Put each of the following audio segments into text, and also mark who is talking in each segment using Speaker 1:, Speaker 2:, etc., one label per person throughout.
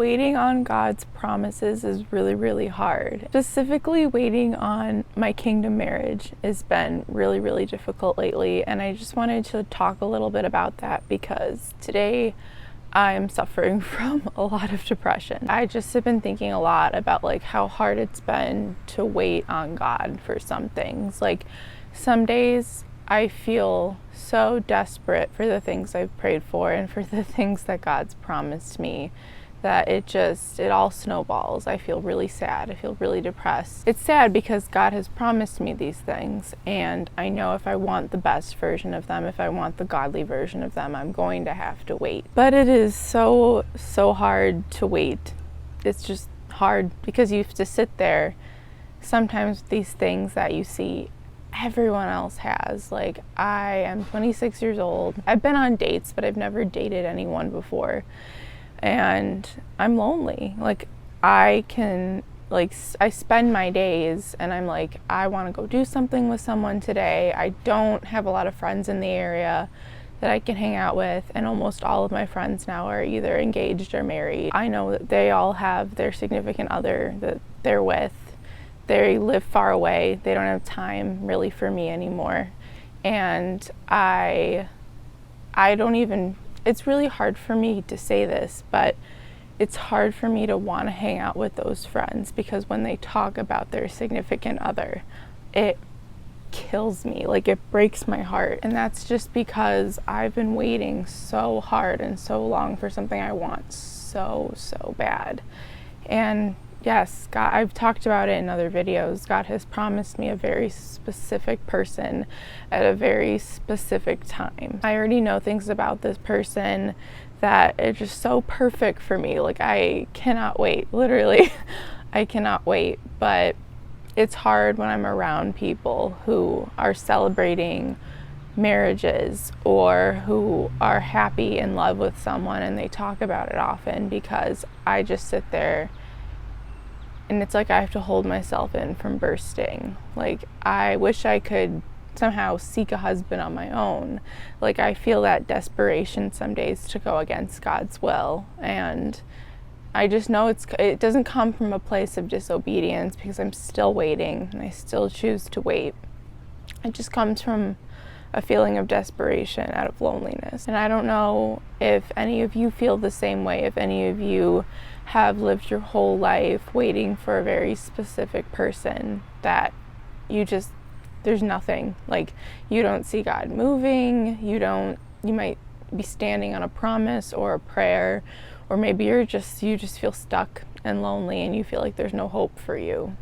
Speaker 1: Waiting on God's promises is really, really hard. Specifically, waiting on my kingdom marriage has been really, really difficult lately, and I just wanted to talk a little bit about that because today I'm suffering from a lot of depression. I just have been thinking a lot about how hard it's been to wait on God for some things. Some days I feel so desperate for the things I've prayed for and for the things that God's promised me that it all snowballs. I feel really sad. I feel really depressed. It's sad because God has promised me these things, and I know if I want the best version of them, if I want the godly version of them, I'm going to have to wait. But it is so hard to wait. It's just hard because you have to sit there sometimes with these things that you see everyone else has. I am 26 years old. I've been on dates, but I've never dated anyone before. And I'm lonely. I spend my days and I'm I want to go do something with someone today. I don't have a lot of friends in the area that I can hang out with, and almost all of my friends now are either engaged or married. I know that they all have their significant other that they're with. They live far away. They don't have time really for me anymore. And I don't even, it's really hard for me to say this, but it's hard for me to want to hang out with those friends because when they talk about their significant other, it kills me. It breaks my heart. And that's just because I've been waiting so hard and so long for something I want so bad. And yes, God, I've talked about it in other videos. God has promised me a very specific person at a very specific time. I already know things about this person that are just so perfect for me. I cannot wait. Literally, I cannot wait. But it's hard when I'm around people who are celebrating marriages or who are happy in love with someone and they talk about it often, because I just sit there and it's I have to hold myself in from bursting. I wish I could somehow seek a husband on my own. I feel that desperation some days to go against God's will. And I just know it doesn't come from a place of disobedience because I'm still waiting and I still choose to wait. It just comes from a feeling of desperation out of loneliness. And I don't know if any of you feel the same way, if any of you have lived your whole life waiting for a very specific person that there's nothing. You don't see God moving, you might be standing on a promise or a prayer, or maybe you just feel stuck and lonely and you feel like there's no hope for you.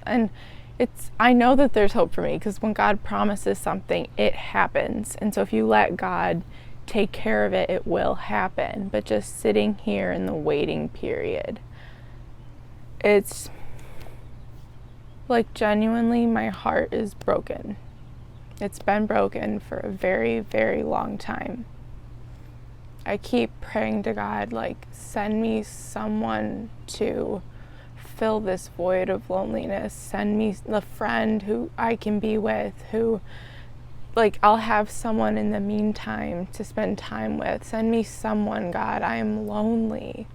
Speaker 1: And I know that there's hope for me because when God promises something, it happens. And so if you let God take care of it, it will happen. But just sitting here in the waiting period, it's genuinely my heart is broken. It's been broken for a very, very long time. I keep praying to God, send me someone to fill this void of loneliness. Send me a friend who I can be with, who I'll have someone in the meantime to spend time with. Send me someone, God. I am lonely.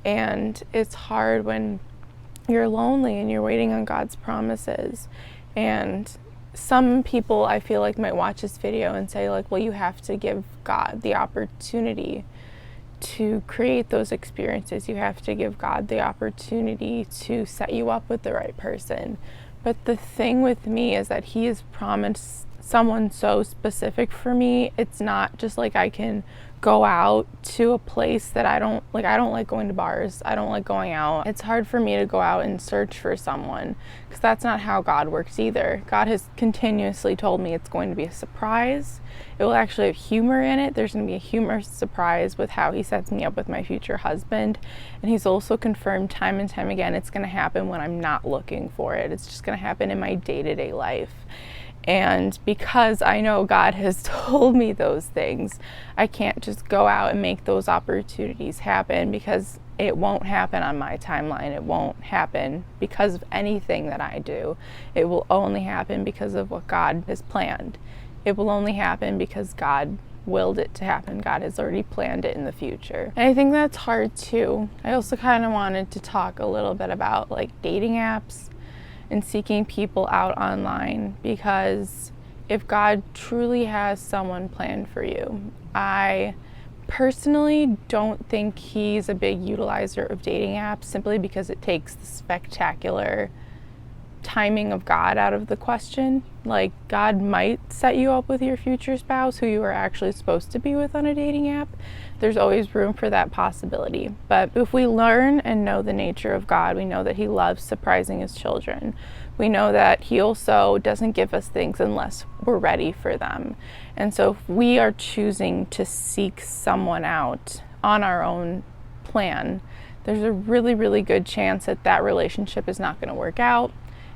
Speaker 1: And it's hard when you're lonely and you're waiting on God's promises. And some people I feel might watch this video and say well, you have to give God the opportunity to create those experiences. You have to give God the opportunity to set you up with the right person. But the thing with me is that He has promised someone so specific for me. It's not just I can go out to a place that I don't like going to bars. I don't like going out. It's hard for me to go out and search for someone because that's not how God works either. God has continuously told me it's going to be a surprise. It will actually have humor in it. There's going to be a humorous surprise with how He sets me up with my future husband. And He's also confirmed time and time again it's going to happen when I'm not looking for it. It's just going to happen in my day-to-day life. And because I know God has told me those things, I can't just go out and make those opportunities happen because it won't happen on my timeline. It won't happen because of anything that I do. It will only happen because of what God has planned. It will only happen because God willed it to happen. God has already planned it in the future. And I think that's hard too. I also kind of wanted to talk a little bit about like dating apps and seeking people out online, because if God truly has someone planned for you, I personally don't think he's a big utilizer of dating apps, simply because it takes the spectacular timing of God out of the question. Like, God might set you up with your future spouse who you are actually supposed to be with on a dating app. There's always room for that possibility. But if we learn and know the nature of God, we know that he loves surprising his children. We know that he also doesn't give us things unless we're ready for them. And so if we are choosing to seek someone out on our own plan, there's a really, really good chance that that relationship is not going to work out.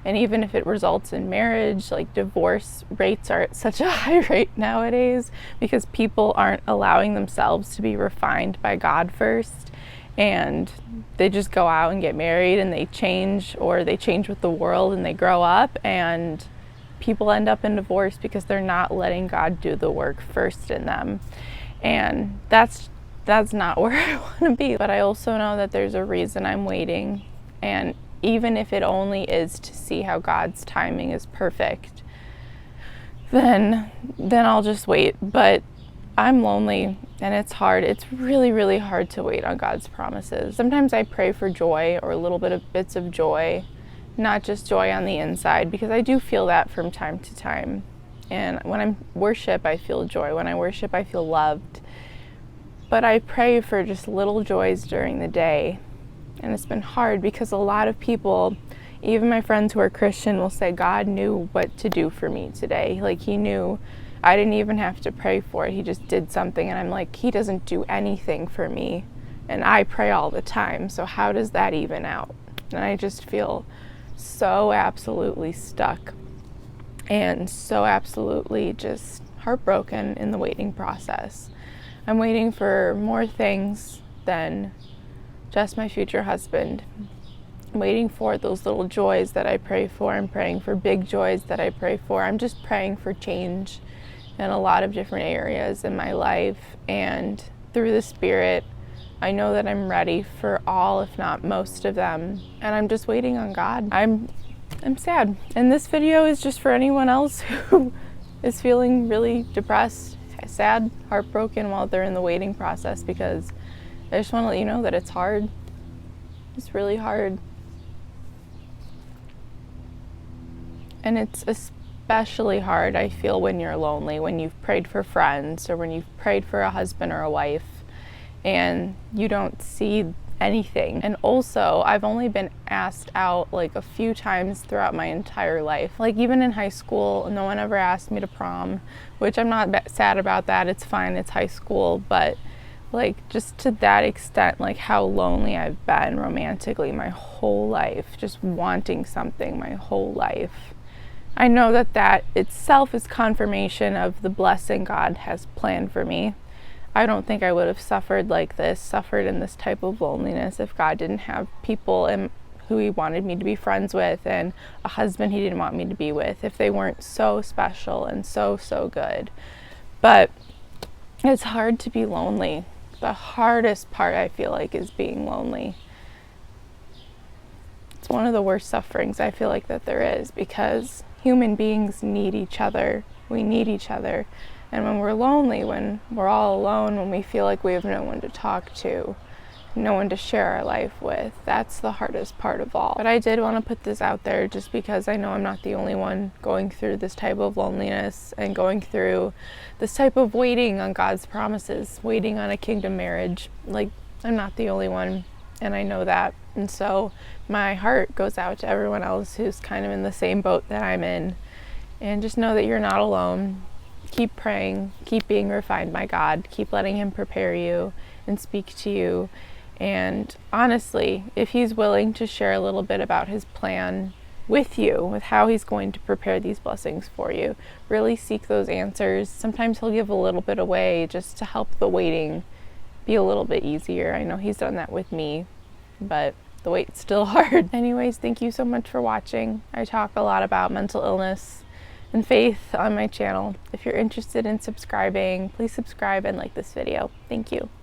Speaker 1: And even if it results in marriage, like, divorce rates are at such a high rate nowadays because people aren't allowing themselves to be refined by God first. And they just go out and get married and they change, or they change with the world and they grow up, and people end up in divorce because they're not letting God do the work first in them. And that's not where I want to be. But I also know that there's a reason I'm waiting. And even if it only is to see how God's timing is perfect, then I'll just wait. But I'm lonely and it's hard. It's really, really hard to wait on God's promises. Sometimes I pray for joy, or a little bit of bits of joy, not just joy on the inside, because I do feel that from time to time. And when I worship, I feel joy. When I worship, I feel loved. But I pray for just little joys during the day. And it's been hard because a lot of people, even my friends who are Christian, will say, God knew what to do for me today. Like, he knew. I didn't even have to pray for it. He just did something. And I'm like, he doesn't do anything for me. And I pray all the time. So how does that even out? And I just feel so absolutely stuck and so absolutely just heartbroken in the waiting process. I'm waiting for more things than just my future husband. I'm waiting for those little joys that I pray for. I'm praying for big joys that I pray for. I'm just praying for change in a lot of different areas in my life. And through the Spirit, I know that I'm ready for all, if not most of them. And I'm just waiting on God. I'm sad. And this video is just for anyone else who is feeling really depressed, sad, heartbroken while they're in the waiting process, because I just want to let you know that it's hard. It's really hard. And it's especially hard, I feel, when you're lonely, when you've prayed for friends, or when you've prayed for a husband or a wife and you don't see anything. And also, I've only been asked out like a few times throughout my entire life. Like, even in high school, no one ever asked me to prom, which I'm not sad about that. It's fine, it's high school. But like, just to that extent, like how lonely I've been romantically my whole life, just wanting something my whole life. I know that that itself is confirmation of the blessing God has planned for me. I don't think I would have suffered like this, suffered in this type of loneliness, if God didn't have people who he wanted me to be friends with, and a husband he didn't want me to be with, if they weren't so special and so, so good. But it's hard to be lonely. The hardest part, I feel like, is being lonely. It's one of the worst sufferings I feel like that there is, because human beings need each other. We need each other. And when we're lonely, when we're all alone, when we feel like we have no one to talk to, no one to share our life with, that's the hardest part of all. But I did want to put this out there just because I know I'm not the only one going through this type of loneliness and going through this type of waiting on God's promises, waiting on a kingdom marriage. Like, I'm not the only one, and I know that. And so my heart goes out to everyone else who's kind of in the same boat that I'm in. And just know that you're not alone. Keep praying, keep being refined by God, keep letting him prepare you and speak to you. And honestly, if he's willing to share a little bit about his plan with you, with how he's going to prepare these blessings for you, really seek those answers. Sometimes he'll give a little bit away just to help the waiting be a little bit easier. I know he's done that with me, but the wait's still hard. Anyways, thank you so much for watching. I talk a lot about mental illness and faith on my channel. If you're interested in subscribing, please subscribe and like this video. Thank you.